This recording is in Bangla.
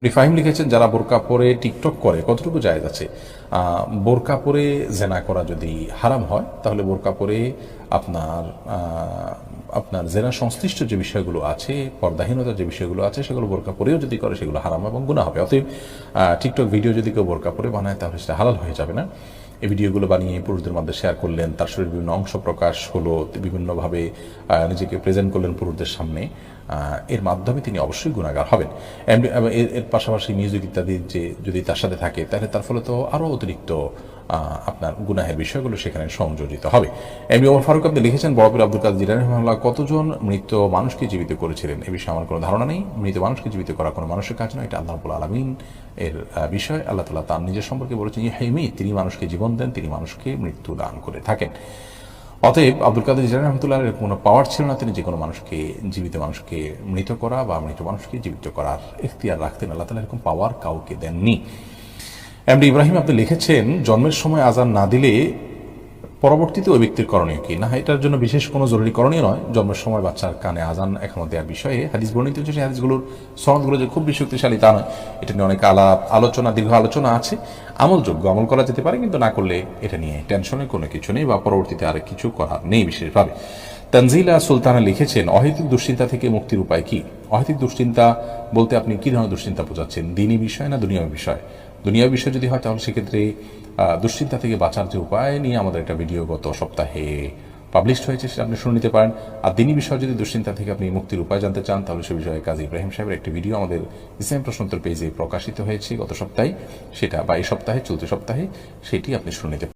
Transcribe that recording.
রিফাহিম লিখেছেন, যারা বোরকা পরে টিকটক করে কতটুকু জায়েজ আছে? বোরকা পরে জেনা করা যদি হারাম হয় তাহলে বোরকা পরে আপনার আপনার জেনা সংশ্লিষ্ট যে বিষয়গুলো আছে, পর্দাহীনতার যে বিষয়গুলো আছে, সেগুলো বোরকা পরেও যদি করে সেগুলো হারাম এবং গুনাহ হবে। অতএব টিকটক ভিডিও যদি কেউ বোরকা পরে বানায় তাহলে সেটা হালাল হয়ে যাবে না। এই ভিডিওগুলো বানিয়ে পুরুষদের মধ্যে শেয়ার করলেন, তার শরীরের বিভিন্ন অংশ প্রকাশ হলো, বিভিন্নভাবে নিজেকে প্রেজেন্ট করলেন পুরুষদের সামনে, এর মাধ্যমে তিনি অবশ্যই গুনাহগার হবেন। এর পাশাপাশি মিউজিক ইত্যাদি যে যদি তার সাথে থাকে তাহলে তার ফলে তো আরও অতিরিক্ত আপনার গুনাহের বিষয়গুলো সেখানে সংযোজিত হবে। এমনি ওমর ফারুক আপনি লিখেছেন, বড়পীর আব্দুল কাদের জিলানী রাহিমাহুল্লাহ কতজন মৃত মানুষকে জীবিত করেছিলেন? এ বিষয়ে আমার কোনো ধারণা নেই। মৃত মানুষকে জীবিত করা কোনো মানুষের কাজ নয়, এটা আল্লাহ রাব্বুল আলামিন এর বিষয়। আল্লাহ তাআলা তার নিজের সম্পর্কে বলেছেন, ইহয়িমীত, তিনি মানুষকে জীবন দেন, তিনি মানুষকে মৃত্যু দান করে থাকেন। অতএব আব্দুল কাদের জিলানী রাহমাতুল্লাহর কোনো পাওয়ার ছিল না তিনি যে কোনো মানুষকে, জীবিত মানুষকে মৃত করা বা মৃত মানুষকে জীবিত করার ইখতিয়ার রাখতেন। আল্লাহ তাআলা এরকম পাওয়ার কাউকে দেননি। এমডি ইব্রাহিম আপনি লিখেছেন, জন্মের সময় আজান না দিলে পরবর্তীতে ওই ব্যক্তির করণীয় কি? না, এটার জন্য বিশেষ কোনো জরুরি করণীয় নয়। জন্মের সময় বাচ্চার কানে আজান এখনো দেওয়ার বিষয়ে হাদিস বর্ণিত হচ্ছে, সেই হাদিসগুলোর সনদগুলো যে খুব বেশি শক্তিশালী তা নয়। এটা নিয়ে অনেক আলোচনা, দীর্ঘ আলোচনা আছে। আমলযোগ্য, আমল করা যেতে পারে, কিন্তু না করলে এটা নিয়ে টেনশনের কোনো কিছু নেই বা পরবর্তীতে আর কিছু করার নেই বিশেষভাবে। তানজিলা সুলতানা লিখেছেন, অহেতুক দুশ্চিন্তা থেকে মুক্তির উপায় কি? অহেতুক দুশ্চিন্তা বলতে আপনি কি ধরনের দুশ্চিন্তা বোঝাচ্ছেন? দ্বীনি বিষয় না দুনিয়াবী বিষয়? দুনিয়াবী বিষয় যদি হয় তাহলে সেক্ষেত্রে দুশ্চিন্তা থেকে বাঁচার যে উপায় নিয়ে আমাদের একটা ভিডিও গত সপ্তাহে পাবলিশড হয়েছে, সেটা আপনি শুনে নিতে পারেন। আর দ্বীনি বিষয় যদি দুশ্চিন্তা থেকে আপনি মুক্তির উপায় জানতে চান তাহলে সে বিষয়ে কাজী ইব্রাহিম সাহেবের একটি ভিডিও আমাদের ইসলাম প্রশ্নোত্তর পেজে প্রকাশিত হয়েছে গত সপ্তাহে, সেটা বা এই সপ্তাহে, চলতি সপ্তাহে, সেটি আপনি শুনে নিতে পারেন।